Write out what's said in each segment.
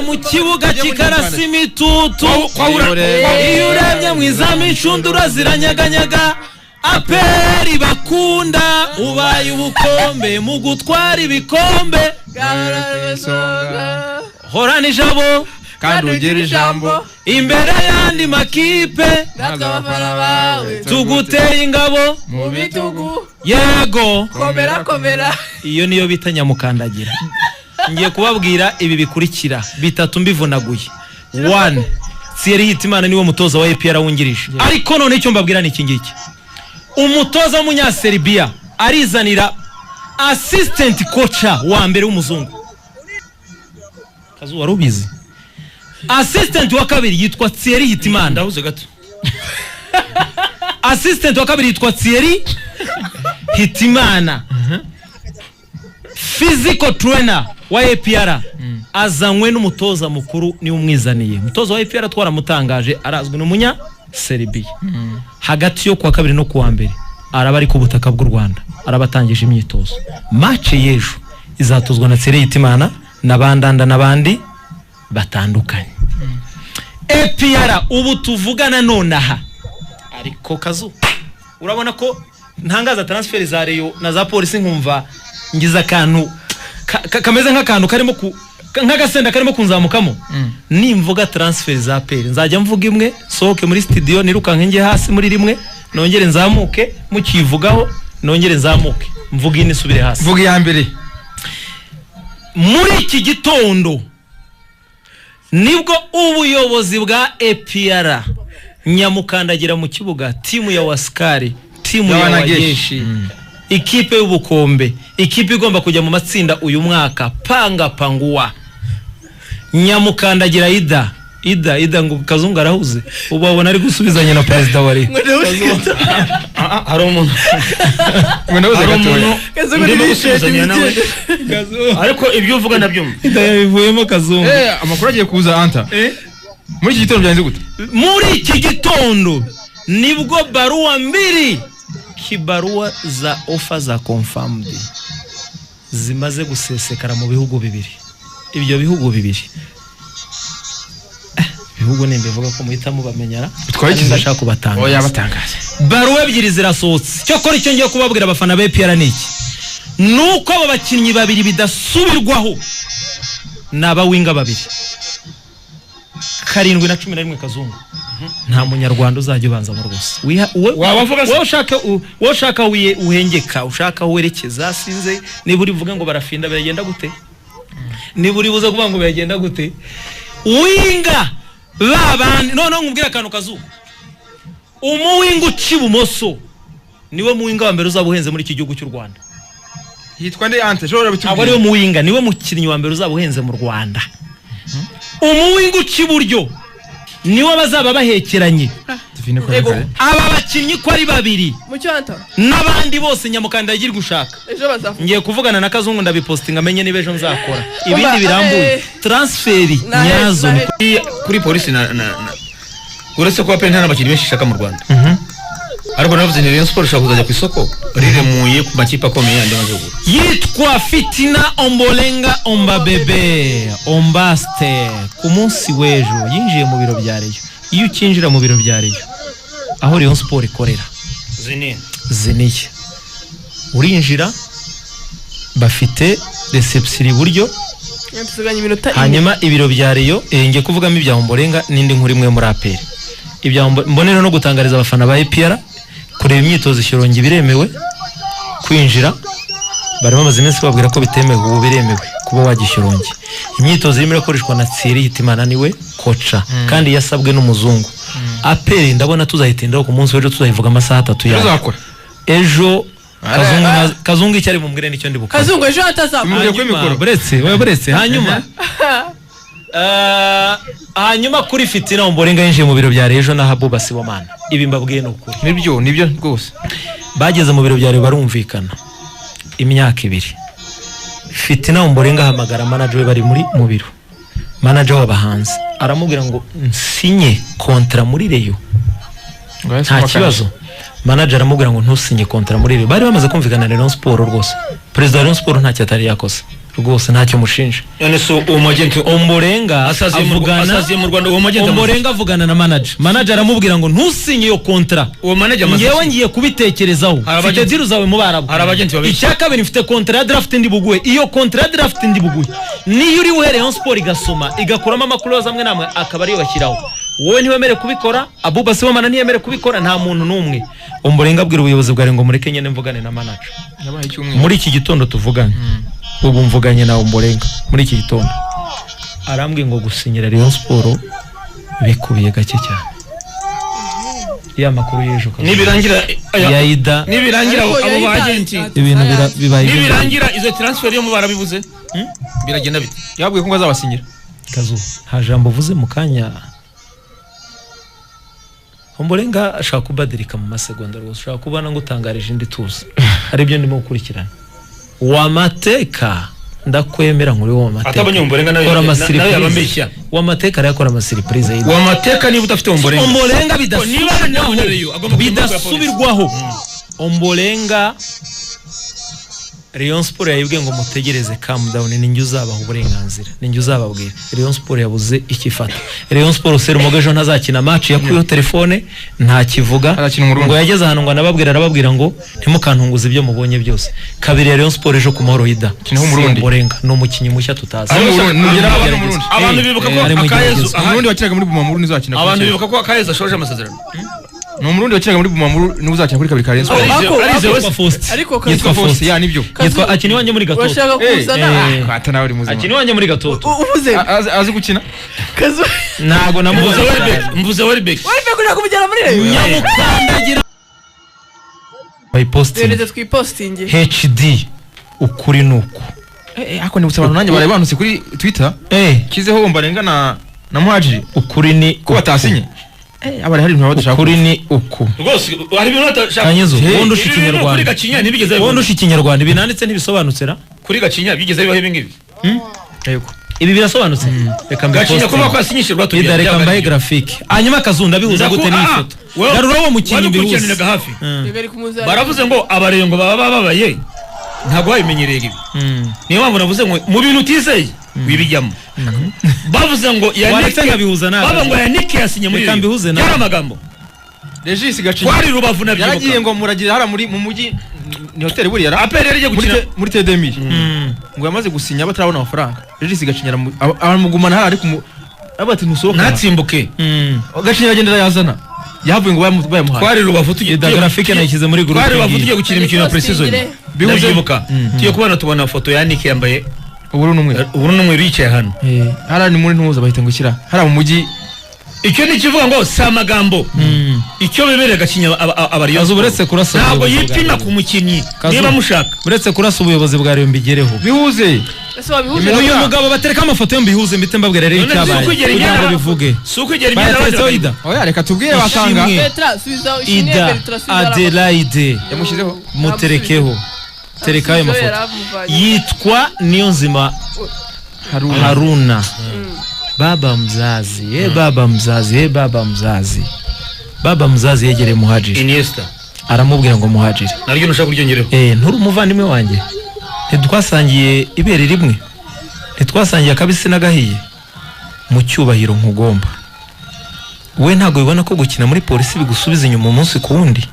mu kibuga kikarasa imitutu iyo urebye mu izamu inshundura ziranyaganyaga aperi bakunda ubaye ubukombe mu gutwara ibikombe horana ijabo kandi ugira ijambo imbere y'andi makipe tuguteye ingabo mu bitugu yego komera iyo niyo bita nyamukandagira. Ngiye kubabwira ibi bikurikira bitatu mbivunaguye. 1 Thierry Hitimana niwe mutoza wa APR wungirije, ariko none icyo mbabwira ni ikingiki, umutoza w'umunya Serbia arizanira assistant coach wa mbere w'umuzungu. Kazu warubizi assistant wa kabiri yitwa Thierry Hitimana, ndahuze gato assistant wa kabiri yitwa Thierry Hitimana. Physical trainer wa APR azanywe n'umutoza mukuru ni umwizaniye. Umutoza wa APR twaramutangaje, arazwi n'umunya Serbia. Hagati yo kwa kabiri no kuwa mbere araba ari ku butaka bw'u Rwanda, arabatangije imyitozo. Match y'ejo izatozwa na Thierry Hitimana nabandanda nabandi batandukanye. APR ubu tuvugana nonaha, ariko Kazu urabona ko ntangaza transfer za Rayon na za Police nkumva ngiza akantu kameze nk'akantu karimo nk'agasenda karimo kunzamukamo. Nimvuga transfer za APR nzajya mvuga imwe, sohoke muri studio nirukanke nge hasi muri rimwe, nongere nzamuke mukivugaho, nongere nzamuke mvuga ini subire hasi. Vuga ya mbere. Muri iki gitondo nibwo ubuyobozi bwa APR nyamukandagira mu kibuga, timu ya Waskari, timu ya Wageshi, ikipe y'ubukombe, ikipe igomba kujya mu matsinda uyu mwaka, panga panguwa nyamukandagira ida ngo Kazungu arahuze ubabona ari gusubizanya na president wari hari umuntu ndahuze gato Kazungu gusubizanya nawe ariko ibyo uvuga nabyo ida yabivuyemo Kazungu. Amakuru agiye kuza anta muri iki gitondo byanze gute? Muri iki gitondo nibwo baruwa mbiri kibarua za offer za confirmed zimaze gusesekara mu bihugu bibiri. Ibyo bihugu bibiri bihugu nembe vuga ko muhitamo bamenyara ndashaka kubatangaza. Oya batangaza. Baruwa ebyiri zirasohotse. Cyo kora icyo ngiye kubabwira abafana ba APR niki, nuko abo bakinnyi babiri bidasubirwaho naba winga babiri 7 na 11 Kazungu. Nta munyarwanda uzajya ubanza mu rwose. Wowe ushaka uhengeka, ushaka werekeza sinze niba uri vuga ngo barafinda bagenda gute, niba uri buze kuvuga ngo bagenda gute winga babandi. None nkubwira akantu Kazu, umuwinga ucibumoso niwe muwinga wa mbere uzabuhenze muri iki gihugu cy'u Rwanda. Yitwa nde ante shobora bitubwira? Abo ariyo muwinga niwe mukinnyi wa mbere uzabuhenze mu Rwanda. Umuwinga uciburyo niwe bazaba bahekeranye. Aba bakinnyi ko ari babiri mu cyanta nabandi bose nyamukandagira gushaka. Ejo bazavuga Ngiye kuvugana na Kazungu ndabipostinga amenye niba ejo nzakora ibindi birambuye. Transferi nyazo kuri Police na uretse ko APR nta n'abakinnyi benshi shaka mu Rwanda. Ariko navuze ni Rayon Sport shaka kuzajya ku isoko riremuye ku makipe akomeye yandi mazuguru. Yitwa Fitina Ombolenga Ombabebe Ombaste. Ku munsi w'ejo yinjiye mu biro bya Rayon. Iyo ukinjira mu biro bya Rayon aho Rayon Sport ikorera ziniye urinjira bafite reception iburyo, hanyuma ibiro bya Rayon ngiye kuvugamo ibya Ombolenga n'indi nkuru imwe muri APR. Ibya mbonera no gutangariza abafana ba APR kureba imyitozo Shyorongi biremewe kwinjira, barimo bamaze iminsi babwira ko bitemewe, ubu biremewe kuba wagishyorongi. Imyitozo irimo irakoreshwa na Thierry Hitimana niwe kocha kandi yasabwe n'umuzungu. APR ndabona tuzayitindaho ku munsi w'ejo, tuzayivuga amasaha 3 ya ejo. Kazungu icyari mu mbwire nicyo ndi bukora. Kazungu ejo atazamura buretse hanyuma kuri Fitina Ombolenga yinjiye mu biro bya Rejo na Habuba Sibomana. Ibi mbabwiye n'ukuri nibyo rwose. Bageze mu biro bya Rejo barumvikana imyaka 2. Fitina Ombolenga hamagara manager we bari mu biro, manager w'abahanzi aramubwira ngo nsinye kontra muri Rejo nta kibazo. Manager aramubwira ngo ntusinye kontra muri Rejo. Bari bamaze kumvikana na Rayon Sport rwose. President wa Rayon Sport nta cyatari yakoze. rwose ntacyo mushinja. none so uwo magenti Ombolenga asaziye mu Rwanda, uwo magenti Ombolenga avugana na manager aramubwira ngo ntusinye iyo kontra, uwo manager ngewe ngiye kubitekerezaho, mfite deal zawe mu Barabu. hari abagenti babiri. Icyakabiri mfite kontra ya draft ndi buguhe, iyo kontra ya draft ndi buguhe niyo uri buhere Rayon Sport igasoma igakuramo amakuru amwe namwe akaba ariyo bashyiraho, wowe ntiwemere kubikora, Abuba Sibomana ntiyemere kubikora, nta muntu n'umwe. Ombolenga abwira ubuyobozi bwa ngo mureke nyene mvugane na manager. Muri iki gitondo tuvugane, ubu mvuganye na Ombolenga muri iki gitondo, arambwiye ngo gusinyira Rayon Sport bikubiye gake cyane. Ya makuru y'ejo nibirangira Yaida nibirangira abo bagenti ibintu bibaye nibirangira izo transfer yo mu Barabivuze biragenda bite? yabwiye ko azabasinyira kazu nta jambo uvuze mu kanya. Ombolenga ashaka kubadirika mu masegonda rwose, ashaka kubana ngo utangarije indi tuzi hari ibyo ndimo gukurikirana. Wamateka ndakwemera nkuri wo Wamateka atabanye Ombolenga nawe yabambeshya Wamateka yakora amasiripurize y'indi Wamateka niba udafite Ombolenga bidasubirwaho. Ombolenga Rayon Sport yayibwiye ngo mutegereze calm down, ninjye uzabaha uburenganzira, ninjye uzababwira. Rayon Sport yabuze ikifata. Rayon Sport Serumoga ejo ntazakina match, yakuyeho telefone nta kivuga ngo yageze ahantu ngo arababwira ngo ntimukantunguze ibyo mubonye byose. Kabiri Rayon Sport ejo ku mahoro Ida Ombolenga no mukinyi mushya tutazi. Abantu bibuka ko Akayezu umurundi wakiraga muri Bumamuru nizakina. Abantu bibuka ko Akayezu ashoje amasezerano. No murundi wakiraga muri Bumamuru n'uzakina kuri kabiri Rayon Sport. ariko Yitwa Faustin ya nibyo. Yitwa akini wanje muri Gatoto. Washaka kuzana Kwata nawe uri muzima. Akini wanje muri Gatoto. uvuze Azi gukina. kazo Ntago namubuze Mvuze Welbeck kuja kumujyana muri Rayon nyamukandagira by posting rero twipostinge HD ukuri nuko. Ako nibutsa abantu nanjye bari banutse kuri Twitter. Kizeho Ombolenga na Muhadjiri. Ukuri ni ko batasinye. Abari hari ibintu badashaka. Ukuri ni uku. rwose hari ibintu batashaka. Kanyezo wowe ndusha Ikinyarwanda. Kuri Gacinya ntibigeze Wowe ndusha Ikinyarwanda binanditse ntibisobanutse ra? kuri Gacinya bigeze bibaho ibi ngibi. Yego. Ibi birasobanutse. Reka Gacinya kuba kwasinyishirwa tugiye. Ida reka mbaye graphic. Hanyuma Kazunda bihuza gute n'ifoto. Garura wo mukinyi bihuza. hafi. yari kumuzana Baravuze ngo abarengo baba babaye ntago babimenyereye ibi. Niyo mpamvu navuze ngo mu bintu utizeye wibijyamo. Bavuze ngo Yannick bihuza nawe. baba ngo Yannick yasinye muri Reka mbihuze nawe. yari amagambo. Regis Gacinya. Kwari Rubavu na byibuka. Yaragiye ngo muragira hara muri mu mujyi ni hotel buri yara. APR yagiye gukina muri T2000. Ngo yamaze gusinya batarabona amafaranga. Regis Gacinya aramugumana hari ariko abati ntusohoka. ntatsimbuke. Gacinya yagendera yazana. Yavuye ngo bayamuhaye. Kwari Rubavu tugiye graphic nayishyize muri group. Kwari Rubavu tugiye gukina imikino ya pre-season. Byibuka. Tugiye kubana tubona foto ya Yannick yambaye uburu numwe yicaye hano. Hara ni muri ntuza bahita ngo shyira. Hara mu mujyi. Icyo ni kivuga ngo si amagambo. Icyo bemerera Gacinya abariyo. Kazu buretse kurasa. Ntabwo yipima ku mukinyi niba mushaka. Buretse kurasa ubuyobozi bwa Rayon bigereho. Bihuze. ese wabihuze Uyu mugabo batereka amafoto yo mbihuze mbite mbabwira rero icyabaye. Kugira ngo bivuge. Sukwigera inyana Ida. Oya reka tubwire basanga. Petra subiza ishimwe Ida Petra subiza Adelaide Yamushyizeho. muterekeho. Tereka ayo mafoto. Yitwa Niyonzima Haruna. Baba mzazi, baba mzazi, baba mzazi. Baba mzazi yegereye Muhadjiri. Iniesta. Aramubwira ngo Muhadjiri. Naryo nushaka kuryongereho. Nturi umuvandimwe wanjye. Ntitwasangiye ibere rimwe. Ntitwasangiye akabisi n'agahiye. Mu cyubahiro nkugomba. We ntago bibona ko gukina muri polisi bigusubiza inyuma umunsi ku wundi.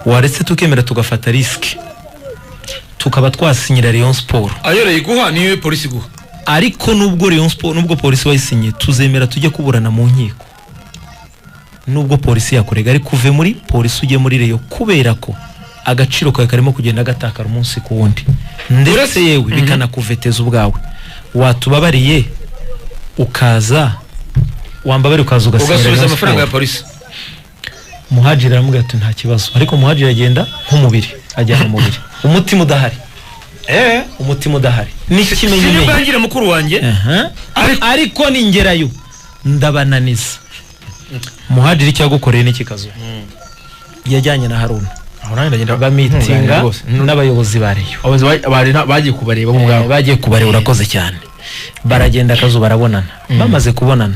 Waretse tukemera tugafata risk. Tukaba twasinyira Rayon Sport. Ayoreye guha niyo polisi guha. Ariko nubwo Rayon Sport nubwo polisi wayisinye tuzemera tujye kuburana mu nkiko. Nubwo polisi yakorega ari kuve muri polisi ujye muri Rayon kubera ko agaciro kawe karimo kugenda gatakara umunsi ku wundi. Ndetse yewe bikanakuveteza ubwawe. Watubabariye ukaza wambabare ukaza ugasubiza amafaranga ya polisi. Muhadjiri aramubwira ati nta kibazo, ariko Muhadjiri agenda nk'umubiri ajyana umubiri. Umutima udahari. Umutima udahari. Nikimenye bangire mukuru wanjye. Ariko ningerayo ndabananiza. Muhadjiri cyagukoreye n'iki kazo. Yajyanye na Haruna. Aho nanjye ndagenda bamitinga n'abayobozi bareyo. Abayobozi bagiye kubareba mu bwabo. Bagiye kubareba urakoze cyane. Baragenda kazo barabonana. Bamaze kubonana.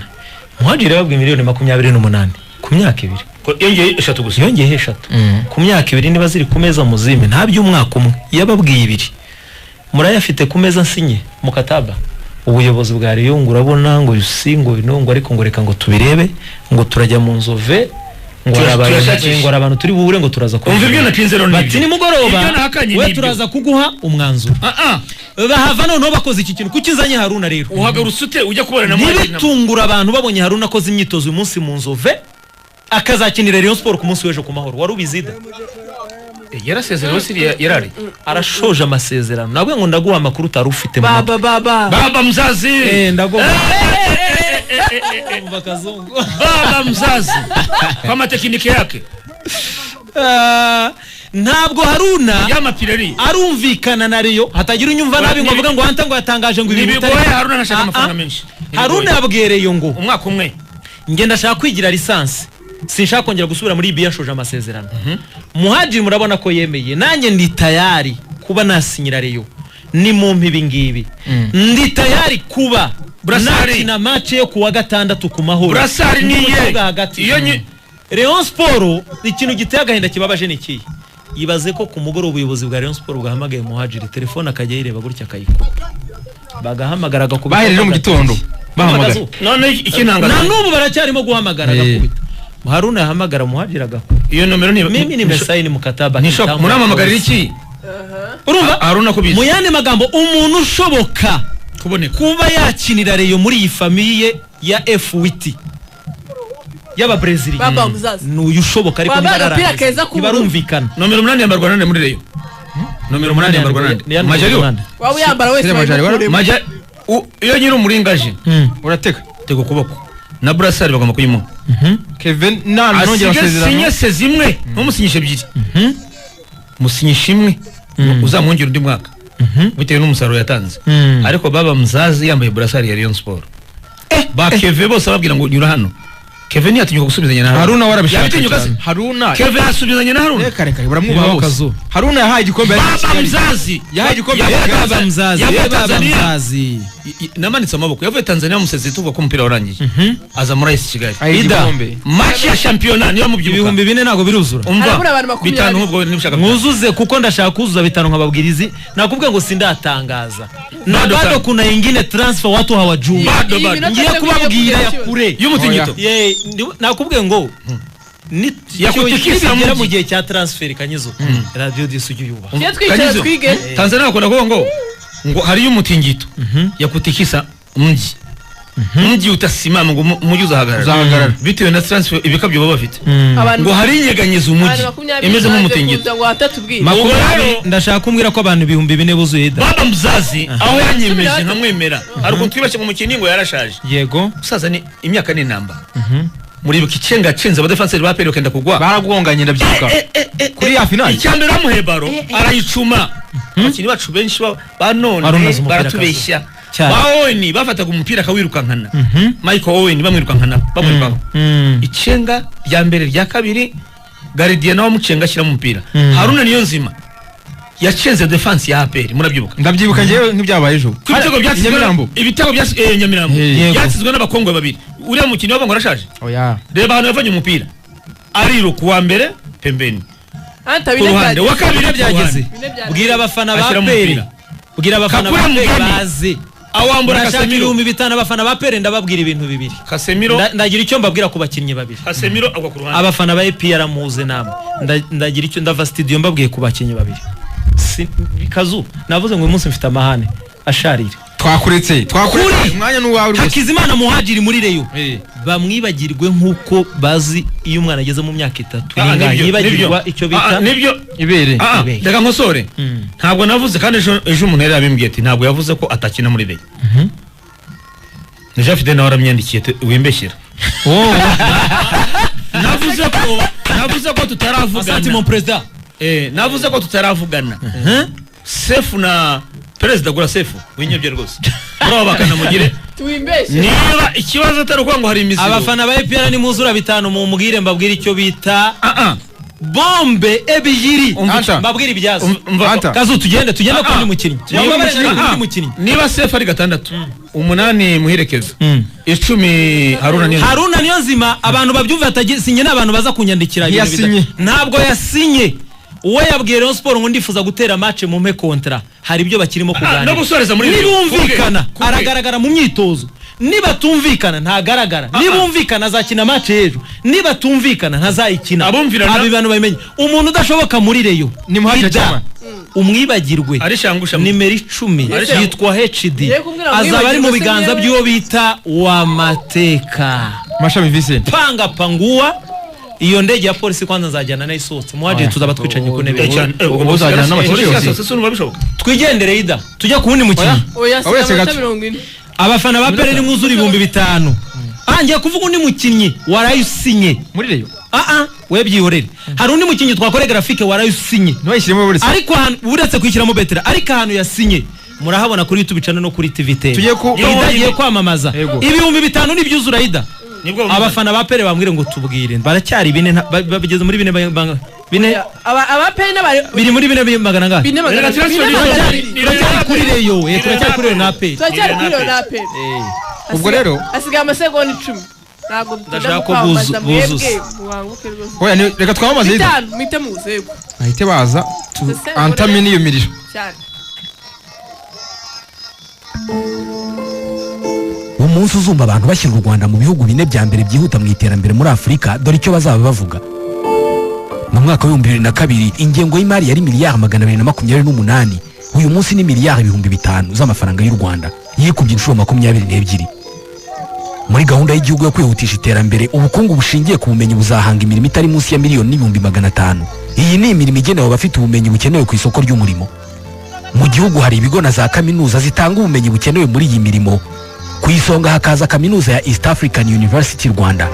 Muhadjiri yababwiye 28 ku myaka 2. Yongeye 3 gusa. Yongeye 3. Ku myaka 2 niba ziri ku meza muzime nta by'umwaka umwe yababwiye 2. murayafite ku meza nsinye mukataba ubuyobozi bwa Rayon urabona ngo yusingo binongo ariko ngo reka ngo tubirebe ngo turajya mu nzove ngo abantu turi buhure ngo turaza umva ibyo natinze rero bati ni mugoroba we turaza kuguha umwanzuro bahava noneho bakoze iki kintu kukizanye Haruna rero uhagarutse ute ujya kubona na mwari bitungura abantu babonye Haruna akoze imyitozo uyu munsi mu nzove akazakinira Rayon Sport ku munsi w'ejo ku mahoro wari ubizida yarasezerano siri yarari arashoje amasezerano nabwo ngo ndaguha amakuru utari ufite baba mzazi ndaguha baba mzazi kwa matekinike yake ntabwo Haruna y'amapireri arumvikana na Rayon hatagira unyumva nabi ngo avuga ngo hanta ngo yatangaje ngo ibintu bitari Haruna nashaka amafaranga menshi Haruna yabwereye ngo umwaka umwe ngenda ndashaka kwigira lisansi sinshaka kongera gusubira muri Libya shoje amasezerano Muhadjiri murabona ko yemeye nanjye ndi tayari kuba nasinyira Rayon ni mu mpibi ngibi ndi tayari kuba nakina match yo kuwa gatandatu ku mahoro Brasari niye iyo Rayon Sport ikintu giteye agahinda kibabaje niki yibaze ko ku mugoro ubuyobozi bwa Rayon Sport bwahamagaye Muhadjiri telefone akajya yireba gutya akayikupa bagahamagara gakubita bahereje mu gitondo bahamagara none ikinanga na nubu baracyarimo guhamagara gakubita Haruna yahamagara Muhadjiri agakubita iyo nomero ni mimi nimesaini mukataba nishaka muramamagarira iki urumva Haruna kubizi mu yandi magambo umuntu ushoboka kuboneka kuba yakinira Rayon muri iyi famiye ya F8 yaba Brazil n'uyu ushoboka ariko ntibarumvikana nomero 8 yambarwa nande muri Rayon nomero 8 yambarwa nande Majari waba yambara wese Majari iyo nyiri umuringaje urateka tego kuboko na Brasari bagomba kuyimuha Kevin nongera amasezerano zimwe numusinyishe ebyiri musinyishe imwe uzamwongera undi mwaka bitewe n'umusaruro yatanze ariko baba mzazi yambaye Brasari ya Rayon Sport ba Kevin bose babwira ngo nyura hano Kevin yatinyuka gusubizanya na Haruna warabishaka Haruna Kevin asubizanya na Haruna reka baramwubaha bose Haruna yahaye igikombe baba mzazi yahaye igikombe baba mzazi namanitse amaboko yavuye Tanzania museze tuvuga ko umupira warangiye aza muri AS Kigali match ya championnat niyo mubyibuka 2004 nago biruzura bitanu ubwo nibishaka muzuze kuko ndashaka kuzuza bitanu nkababwirizi nakubwiye ngo sindatangaza na bado kuna ingine transfer watu hawajui ngiye kubabwira ya kure y'umutingito nakubwiye ngo yakutikisa mu gihe cya transfer Kanyizo radio disugi yuba Kanyizo twige Tanzania akora ngo hari y'umutingito yakutikisa umji utasimama ngo umujyi uzahagarara bitewe na transfer ibikabyo baba bafite ngo hari inyeganyeza umujyi imeze nk'umutingito ndashaka kumbwira ko abantu 2004 buzuye baba mzazi aho yanyemeje nkamwemera ariko twibashye mu mukini ngo yarashaje yego usaza ni imyaka ni namba muri bukicenga cenza abadefenseur ba Pele kenda kugwa baragwonganye ndabyibuka kuri ya finale icyambere amuhebaro arayicuma abakini bacu benshi banone baratubeshya ba Owen bafataga umupira kawirukankana Michael Owen bamwirukankana bamwirukaho icenga rya mbere rya kabiri Gardien nawo mucenga ashyira mu mupira Haruna niyo nzima yacenze defense ya APR murabyibuka ndabyibuka ngewe nk'ibyabaye ejo ibitego bya Nyamirambo yatsizwe n'abakongwe babiri uriya mukino wabo ngo arashaje oya reba hano yavanye umupira ariro kuwa mbere pembeni antabine wa kabiri byageze bwira abafana ba APR bwira abafana ba APR baze awambura Casemiro 5,000 abafana ba APR ndababwira ibintu bibiri Casemiro ndagira icyo mbabwira ku bakinnyi babiri Casemiro agwa ku ruhande abafana ba APR muze namwe ndagira icyo ndava studio mbabwiye ku bakinnyi babiri Kazu navuze ngo uyu munsi mfite amahane asharira twakuretse umwanya n'uwawe Hakizimana Muhadjiri muri Rayon bamwibagirwe nkuko bazi iyo umwana ageze mu myaka 3 yibagirwa icyo bita nibyo ibere reka nkosore ntabwo navuze kandi ejo umuntu yari abimbwiye ati ntabwo yavuze ko atakina muri Rayon Jean Fidel nawe aramyandikiye wembeshyira navuze ko tutaravugana ati mon president navuze ko tutaravugana Sefu na Perezida gura Sefu winyebye rwose bro bakana mugire tuimbeshe niba ikibazo atari uko ngo hari imizigo abafana ba APR ni muzura bitanu mu mugire mbabwira icyo bita bombe ebyiri mbabwira ibyazo Kazu tugende kundi mukinnyi niba Sefu ari 6 8 muherekeza 10 Haruna niyo nzima abantu babyumva atagisinye n'abantu baza kunyandikira ntabwo yasinye uwo yabwiye Rayon Sport ngo ndifuza gutera match mu mpe kontra hari ibyo bakirimo kuganira no gusoreza muri nibumvikana aragaragara mu myitozo niba tumvikana ntagaragara nibumvikana azakina match ejo niba tumvikana ntazayikina abo bantu babimenye umuntu udashoboka muri Reyo ni muhaje cyane umwibagirwe nimero 10 yitwa HD azaba ari mu biganza by'uwo bita wa mateka Mashami Vincent panga panguwa iyo ndege ya polisi kwanza nzajyana nayo isotse muhaje tuzaba twicanye ku ntebe uzajyana n'amashyirahamwe twigendere ida tujya ku wundi mukinyi abafana ba Pele ni mwuzuri 5,000 angiye kuvuga undi mukinyi warayusinye muri Reyo we byihorere hari undi mukinyi twakore graphique warayusinye ntiwayishyiremo buretse ariko uretse kwishyiramo betera ariko ahantu yasinye murahabona kuri YouTube channel no kuri TVT idagiye kwamamaza 5,000 n'ibyuzura ida abafana ba Pele bambwire ngo tubwire baracyari bine babigeze muri bine aba Pele n'abari biri muri bine magana ngaho kuri Reyo turacyari kuri na Pele ubwo rero asigaye amasegonda 10 ntabwo ndashaka ko buzuza oya reka twamamaze ida mite muzego ahite baza antame niyo miriro cyane umunsi uzumva abantu bashyira u Rwanda mu bihugu bine bya mbere byihuta mu iterambere muri Afurika dore icyo bazaba bavuga mu mwaka wa 2002 ingengo y'imari yari miliyari 228 uyu munsi ni miliyari 5,000 z'amafaranga y'u Rwanda yikubye inshuro 22 muri gahunda y'igihugu yo kwihutisha iterambere ubukungu bushingiye ku bumenyi buzahanga imirimo itari munsi ya miliyoni 500,000 iyi ni imirimo igenewe abafite ubumenyi bukenewe ku isoko ry'umurimo mu gihugu hari ibigo na za kaminuza zitanga ubumenyi bukenewe muri iyi mirimo ku isonga hakaza kaminuza ya East African University Rwanda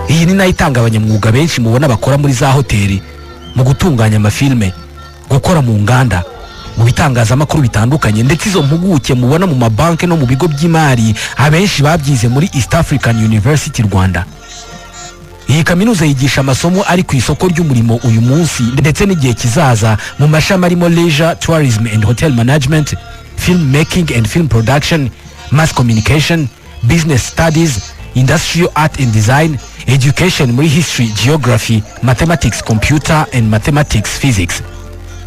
iyi ni nayo itanga abanyamwuga benshi mubona bakora muri za hoteli mu gutunganya amafilme gukora mu nganda mu bitangazamakuru bitandukanye ndetse izo mpuguke mubona mu mabanki no mu bigo by'imari abenshi babyize muri East African University Rwanda iyi kaminuza yigisha amasomo ari ku isoko ry'umurimo uyu munsi ndetse n'igihe kizaza mu mashami arimo leisure tourism and hotel management film making and film production mass communication business studies industrial art and design education muri history geography mathematics computer and mathematics physics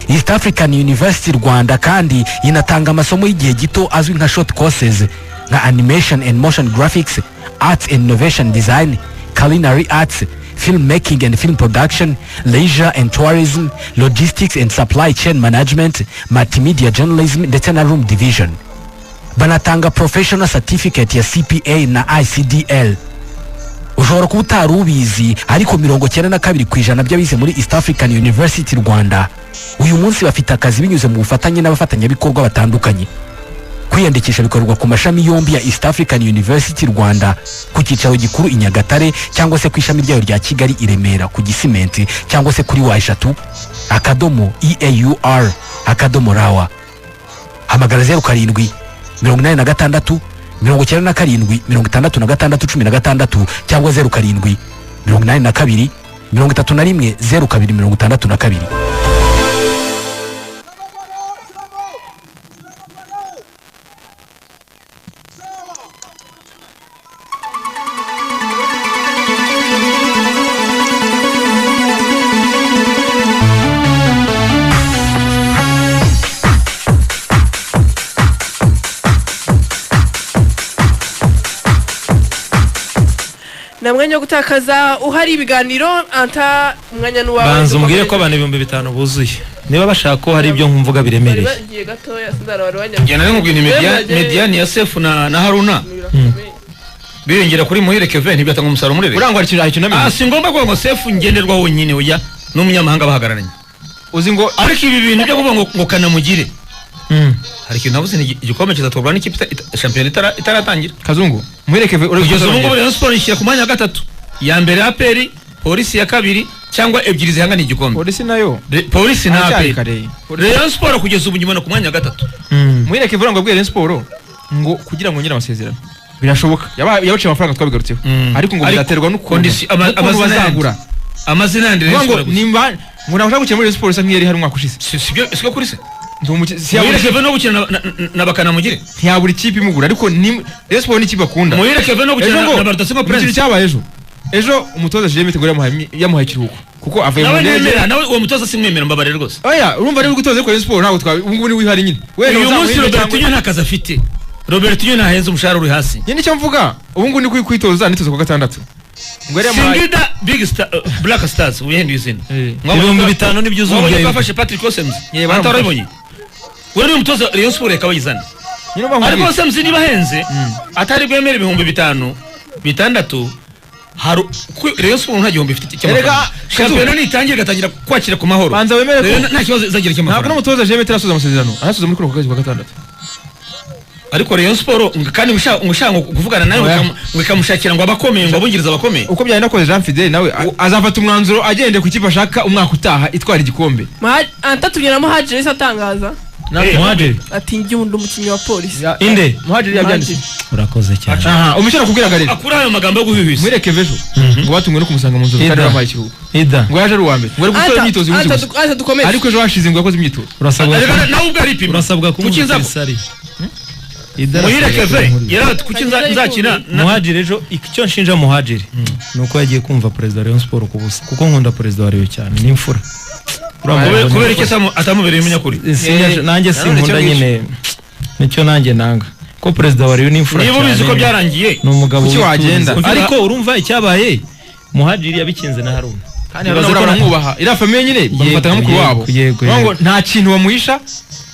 East African University Rwanda kandi inatanga amasomo y'igihe gito azwi nka short courses nka animation and motion graphics arts and innovation design culinary arts film making and film production leisure and tourism logistics and supply chain management multimedia journalism ndetse na room division banatanga professional certificate ya CPA na ICDL ushobora kuba utari ubizi ariko 92% by'abize muri East African University Rwanda uyu munsi bafite akazi binyuze mu bufatanye n'abafatanyabikorwa batandukanye kwiyandikisha bikorwa ku mashami yombi ya East African University Rwanda ku cyicaro gikuru i Nyagatare cyangwa se ku ishami ryayo rya Kigali i Remera ku Gisimenti cyangwa se kuri W3 @EAUR hamagara 07 86 97 66 cyangwa 07 82 31 0262 na mwanya wo gutakaza uhari ibiganiro anta umwanya n'uwawe banza umbwire ko abantu 5,000 buzuye niba bashaka ko hari ibyo nkumvuga biremereye bagiye gatoya sindara wari wanya ngena rero ngubwira mediani ya Sefu na Haruna birengera kuri Muhire Kevin ntibyatanga umusaruro murebe urangwa ikintu ahicyo namenye si ngomba ko ngo Sefu ngenderwa wonyine oya n'umunyamahanga bahagararanye uzi ngo ariko ibi bintu byo kuvuga ngo kanamugire hari ikintu nabuze igikombe kizatobora n'ikipe championnat itaratangira Kazungu muherekeve urugeze ubu ngubu Rayon Sport ishyira ku mwanya wa 3 ya mbere APR polisi ya 2 cyangwa ebyiri zihangana igikombe polisi nayo polisi na APR Rayon Sport kugeza ubu nyuma ku mwanya wa 3 muherekeve urangwa bwa Rayon Sport ngo kugira ngo nyira amasezerano birashoboka yabaciye amafaranga twabigarutseho ariko ngo bizaterwa n'ukuntu bazagura amazina yandi Rayon Sport nimba ngo nashaka gukina muri Rayon Sport isa nk'iyari hari umwaka ushize sibyo kuri se Muhire no gukina na bakanamugire ntiyabura ikipe imugura ariko ni Rayon Sport n'ikipe akunda Muhire no gukina na Bartosimo Prince cyabaye ejo umutoza Jemete ngo yamuhaye ikiruhuko kuko avuye mu nawe ndege nemera nawe uwo mutoza simwemera mbabare rwose oya urumva ari gutoza kuri siporo ntabwo twa ubu ngubu ni wihari nyine uyu munsi Robertinho nta kazi afite Robertinho ntahenze umushahara uri hasi nyine icyo mvuga ubu ngubu ni kwitoza nitoza ku gatandatu ngo rero Singida Big Star Black Stars uyihenduye izina 5,000 nibyo uzumva bafashe Patrick Osems atarabonye wari umutoza Rayon Sport yakabagizana ariko Osems niba henze atari bwemere 5,000 6 haru Rayon Sport nta gihombe ifite cy'amafaranga shampiyona nitangiye gatangira kwakira ku mahoro banza wemere ko nta kibazo izagira cy'amafaranga ntabwo n'umutoza Jean Terasoza amasezerano arasoza muri kwezi kwa gatandatu ariko Rayon Sport kandi ngushaka kuvugana nawe ngikamushakira ngo abakomeye ngo abungiriza abakomeye uko byari nakoze Jean Fidel nawe azafata umwanzuro agende ku kipe ashaka umwaka utaha itwara igikombe antatunyuramo Muhadjiri atangaza Muhadjiri ati njye undi umukinnyi wa polisi inde Muhadjiri yabyanditse urakoze cyane umushyira kubwira garere akura ayo magambo yo guhwihwisa mwereke vejo ngo batumwe no kumusanga mu nzu kandi bamaye ikiruhuko ida ngo yaje ari uwa mbere ngo ari gukora imyitozo y'ubuzima ariko ejo hashize ngo yakoze imyitozo urasabwa nawe ubwo ari pima urasabwa kumusari muhireke ve yarati kuki nzakina Muhadjiri ejo icyo nshinja Muhadjiri nuko yagiye kumva president wa Rayon Sport kubusa kuko nkunda president wa Rayon cyane n'imfura kubera iki atamubereye umunyakuri nanjye sinkunda nyine nicyo nanjye nanga ko president wa Rayon n'imfura niba ubizi ko byarangiye ni umugabo kuki wagenda ariko urumva icyabaye Muhadjiri yabikinze na Haruna kandi baramwubaha ira famille nyine bamufata nka mukuru wabo ngo nta kintu bamuhisha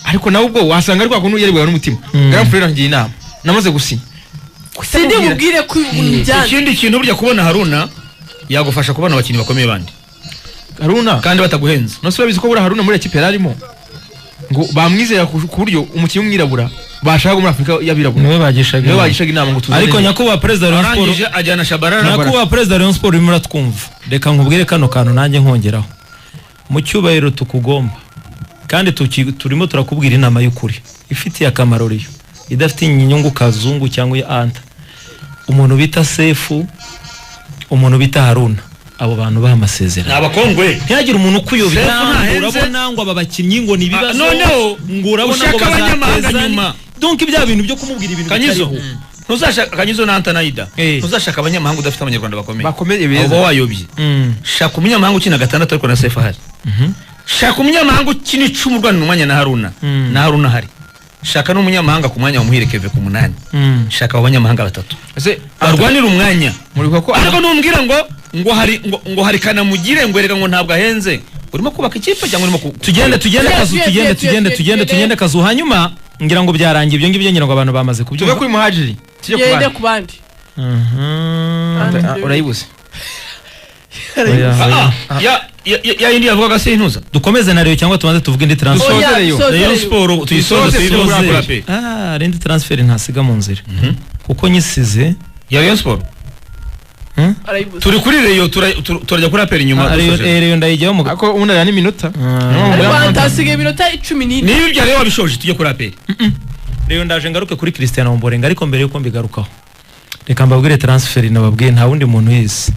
ariko nawe ubwo wasanga ari kwakuntu yerebwa n'umutima Grand Frère ngiye inama namaze gusinya sindi mubwire ko njyana ikindi kintu burya kubona Haruna yagufasha kubona abakinnyi bakomeye bandi Haruna kandi bataguhenze no surabizi ko bura Haruna muri equipe yararimo ngo bamwizera ku buryo umukinnyi w'umwirabura bashaka muri Afrika yabirabura niwe bagishaga inama ngo tuzane ariko nyakuba president wa Rayon Sport ajyana Shabarara nyakuba president wa Rayon Sport urimo twumva reka nkubwire kano kantu nanjye nkongeraho mu cyubahiro tukugomba kandi turimo turakubwira inama y'ukuri ifitiye akamaro riyo idafite inyungu kazungu cyangwa ya anta umuntu bita Sefu umuntu bita Haruna abo bantu bahamasezerano abakongwe ntiyagira umuntu ukuyobya urabona ngo aba bakinnyi ngo ni bibazo ngo urabona ngo bazatezanya donc ibya bintu byo kumubwira ibintu Kanyizo ntuzashaka Kanyizo na Antanaida ntuzashaka abanyamahanga udafite abanyarwanda bakomeye beza abo wayobye shaka umunyamahanga ukina gatandatu ariko na Sefu ahari shaka umunyamahanga ukina 10 urwana n'umwanya na Haruna hari shaka n'umunyamahanga ku mwanya wa Muhirekeve ku 8 shaka abanyamahanga batatu ese barwanira umwanya muri ko ariko numbwira ngo hari kanamugire ngo erega ngo ntabwo ahenze urimo kubaka ikipe cyangwa urimo tugende kazu hanyuma ngira ngo byarangiye ibyo ngibyo ngira ngo abantu bamaze kubyumva tuve kuri Muhadjiri tujye ku bandi urayibuze ya indi yavugaga se intuza dukomeze na Rayon cyangwa tubanze tuvuge indi transfer Rayon Sport tuyisoze tuyisoze indi transfer ntasiga mu nzira kuko nyisize ya Rayon Sport turi kuri Rayon turajya kuri aperi nyuma Rayon ndayijyaho mu ako umuntu ari minota ntasigaye iminota 14 niba ibyo rero wabishoje tujye kuri aperi Rayon ndaje ngaruke kuri Cristiano Mborenga ariko mbere yuko mbigarukaho reka mbabwire transfer nababwiye nta wundi muntu yise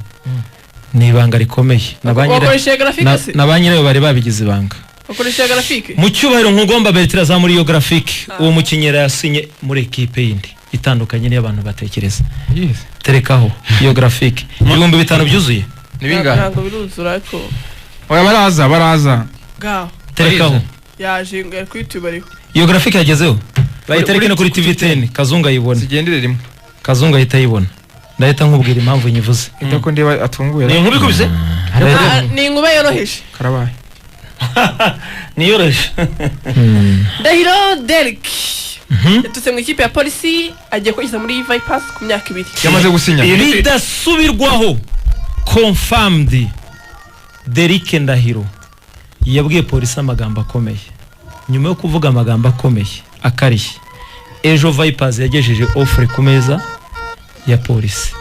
ni ibanga rikomeye na ba nyirayo bari babigize ibanga bakoresha graphique mu cyubahiro nkugomba Bertrand za muri iyo graphique uwo mukinyera yasinye muri equipe yindi itandukanye niyo abantu batekereza terekaho iyo graphique 5,000 byuzuye nibingahe ntabwo biruzura ariko oya baraza gaho terekaho yaje ku YouTube ariko iyo graphique yagezeho bayitereke no kuri TV10 Kazunga yibona sigendere rimwe Kazunga ahita yibona ndahita nkubwira impamvu nyivuze itako ndeba atunguye ni inkuru ikubise ni inkube yoroheje karabaye ni yoroheje Ndahiro Derek yatutse mu ikipe ya polisi agiye kugeza muri Vipers ku myaka 2 yamaze gusinya bidasubirwaho confirmed Derek Ndahiro yabwiye polisi amagambo akomeye nyuma yo kuvuga amagambo akomeye akariye ejo Vipers yagejeje offer ku meza ya polisi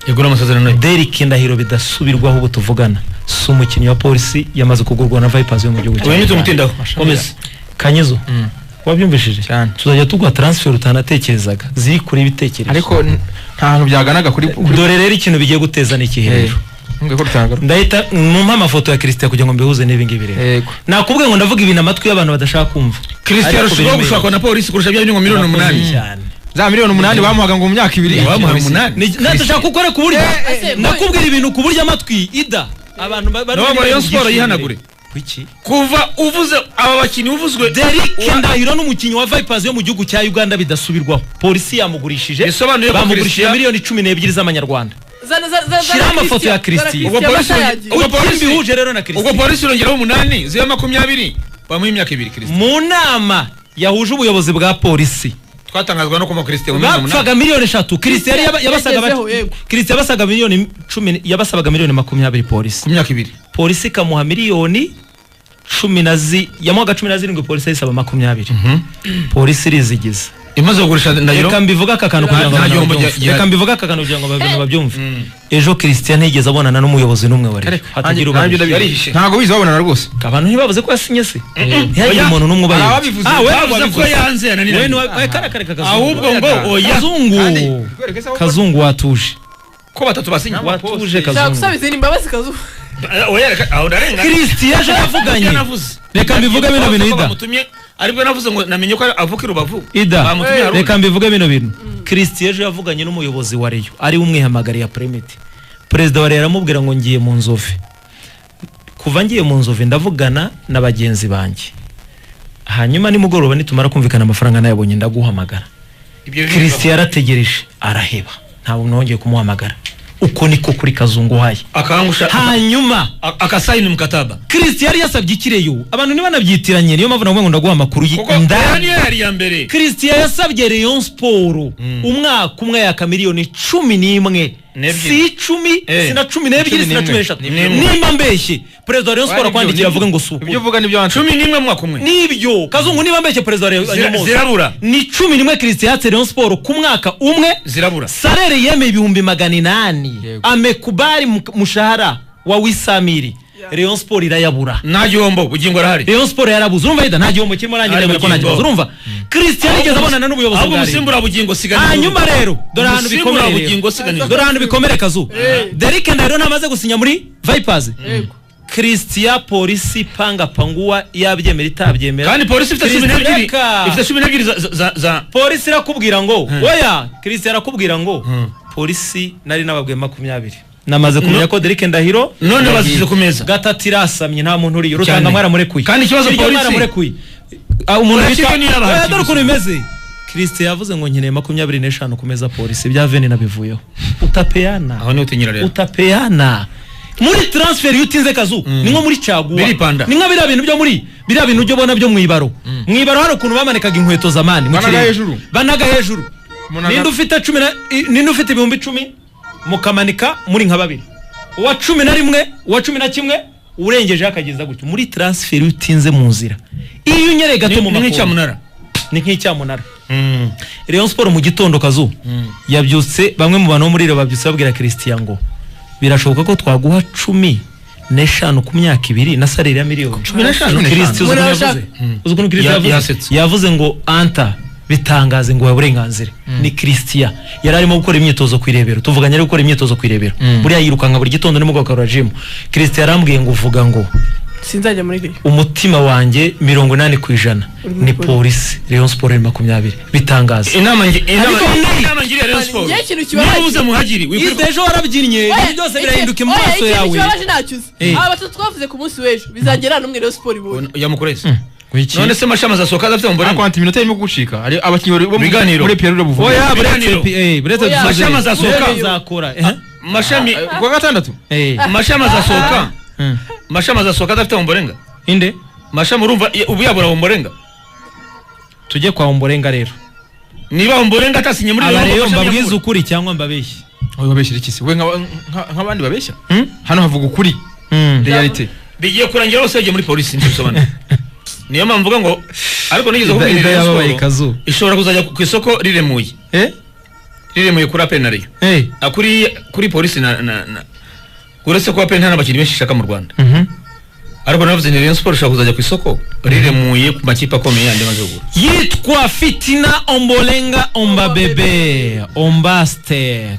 yegura amasezerano Derek Ndahiro bidasubirwaho ubu tuvugana si umukinnyi wa polisi yamaze kugurwa na Vipers yo mu gihugu cyawe n'icyo mutindaho komeza Kanyizo wabyumvishije cyane tuzajya tugwa transfer utanatekerezaga ziri kuri ibitekerezo ariko nta hantu byaganaga kuri dore rero ikintu bigiye guteza n'ikihe rero ngeko rutanga ndahita numpa amafoto ya Cristiano kugira ngo mbihuze n'ibi ngibi rero yego nakubwiye ngo ndavuga ibintu amatwi y'abantu badashaka kumva Cristiano ashobora gushaka na polisi kurusha bya miliyoni 8 cyane za miliyoni 8 bamuhaga ngo mu myaka 2 bamuhaga 8 natashaka gukora ku buryo nakubwira ibintu ku buryo amatwi ida abantu no Rayon Sport yihanagure kuki kuva uvuze aba bakinnyi uvuzwe Derrick Ndahiro n'umukinnyi wa Vipers yo mu gihugu cya Uganda bidasubirwaho polisi yamugurishije Bisobanuye ko bamugurishije Christian- miliyoni 12 z'amanyarwanda shira amafoto ya Christian Ubwo polisi bihuje rero na Christian ubwo polisi irongeraho 8 ziba 20 bamuha imyaka 2 Christian mu nama yahuje ubuyobozi bwa polisi twatangazwa no kuma Christian mu mwaka bapfaga miliyoni 3 Christian yabasaga yagezeho, yego. Christian yabasaga miliyoni 10 yabasabaga miliyoni 20 polisi ku myaka 2 polisi kamuha miliyoni 10 yamuhaga 17 polisi yisaba 20 polisi irizigiza imaze kugurisha Ndahiro reka mbivuga aka kantu kugira ngo nta abantu gihombo babyumve. gihari. Reka mbivuga aka kantu kugira ngo abantu babyumve ejo Christian ntiyigeze abonana n'umuyobozi n'umwe wa Rayon hatagira yarihishe ntago biza babonana rwose abantu ntibavuze ko yasinye se ntihagire umuntu n'umwe ubaye ababivuze bavuze ko yanze yananira ahubwo ngo oya kazungu watuje ko batatu basinye watuje Shaka kazungu gusubiza imbabazi Kazungu. oya reka aho ndarenga Christian yaje yavuganye reka mbivuge bino bintu ida bamutumye aribwo navuze ngo namenye ko avuka i Rubavu ida bamutumye Haruna. reka mbivuge bino bintu Christian yaje yavuganye n'umuyobozi wa Rayon ari umwihamagariye ya Premier perezida wa Rayon aramubwira ngo ngiye mu Nzove kuva ngiye mu Nzove ndavugana na bagenzi banjye hanyuma nimugoroba nitumara kumvikana amafaranga nayabonye ndaguhamagara Christian yarategereje araheba ntabwo nongeye kumuhamagara uko niko kuri Kazungu haye akangusha hanyuma akasaini mkataba Christian yari yasabye ikireyo abantu niba nabyitiranye niyo mpamvu navuga ngo ndaguha amakuru kuko y'indani yari ya mbere Christian yasabye Rayon Sport umwaka umwe yaka miliyoni 11 si 10 sina 12 sina 13 nimba mbeshye perezida wa Rayon Sport kwandikira avuga ngo suko ibyo uvuga nibyo wancu 11 mwaka umwe nibyo Kazungu niba mbeshye perezida wa Rayon zirabura ni 11 Christian yatse Rayon Sport ku mwaka umwe zirabura salary yeme ibihumbi 800 amekubali mushahara wa Wisamiri Rayon Sport irayabura nta gihombo bugingo arahari Rayon Sport yarabuze urumva ida nta gihombo kirimo nanjye ko ntagiye urumva Christian yigeze abonana n'ubuyobozi ahubwo bwa umusimbura bugingo sigana hanyuma rero dore ahantu bikomere bugingo sigana dore ahantu bikomere Kazu Derrick Ndahiro ntamaze gusinya muri Vipers Christian polisi panga panguwa yabyemera itabyemera kandi polisi ifite 12 za polisi irakubwira ngo oya Christian arakubwira ngo polisi nari nababwiye 20 namaze kumenya ko Derrick Ndahiro none bazize ku meza gatatu irasamye nta muntu uri rutanga mwaramurekuye kandi ikibazo polisi mwaramurekuye umuntu Kigali niyo abahaye dore ukuntu bimeze Christian yavuze ngo nkeneye 25 ku meza polisi bya veni nabivuyeho utapeana aho ni utinyira rero utapeana muri transfer yutinze Kazu ni nko muri caguwa Biripanda. ni nka biriya bintu byo muri biriya bintu byo bona byo mwibaro mwibaro hari ukuntu bamanikaga inkweto zamani mu Banaga kirere hejuru. banaga hejuru ninde ufite 10 ninde ufite ibihumbi 10 mukamanika muri nka babiri uwa 11 uwa 11 urengeje akageza gutyo muri transfer yutinze mu nzira iyo unyere gato mu makuru n'icyamunara ni nk'icyamunara Rayon Sport mu gitondo Kazu yabyutse bamwe mu bantu bo muri Rayon babyutse babwira Christian ngo birashoboka ko twaguha 15 ku myaka 2 na salary ya miliyoni 15. Christian uzukuntu Christian yavuze ngo anta bitangaze ngo uburenganzira ni Christian yari arimo gukora imyitozo kwirebero tuvuganye ari gukora imyitozo kwirebero buriya yirukanka buri gitondo nimugoroba ka gym Christian yarambwiye ngo uvuga ngo sinzajya muri Rayon umutima wanjye 80% ni polisi Rayon Sport 20 bitangaza inama ngiriya Rayon Sport Ngiye ikintu kibabaje. niba uze muhagiri ejo warabyinnye ibintu byose birahinduka mu maso yawe kibabaje nacyuze aba batatu twavuze ku munsi w'ejo bizagera no muri Rayon Sport ibonye yamukorese none se mashama azasohoka adafite ariko umubare anti minota irimo gucika ari abakinnyi bo Biganiro. muri Pierre Buvuga oya Biganiro. buretse Oya, Mashama azasohoka. azakora mashami kwa gatandatu mashama azasohoka mashama azasohoka adafite umborenga inde mashama urumva ubu yabura umborenga tujye kwa Omborenga rero niba umborenga atasinye muri aba rero Mashami mbabwiza yabura. ukuri cyangwa mbabeshye oya babeshyira iki se we nk'abandi babeshya hano havuga ukuri reality bigiye kurangira hose yagiye muri polisi ntibisobanura niyo mpamvu mvuga ngo ariko nigeze kubwira ida Rayon yabaye Sport Kazu ishobora kuzajya ku isoko riremuye kuri apel na Rayon kuri polisi na uretse ko apel nta n'abakinnyi benshi ishaka mu Rwanda ariko navuze ni Rayon Sport ishobora kuzajya ku isoko riremuye ku makipe akomeye yandi maze kugura yitwa Fitina Ombolenga Ombabebe Ombaste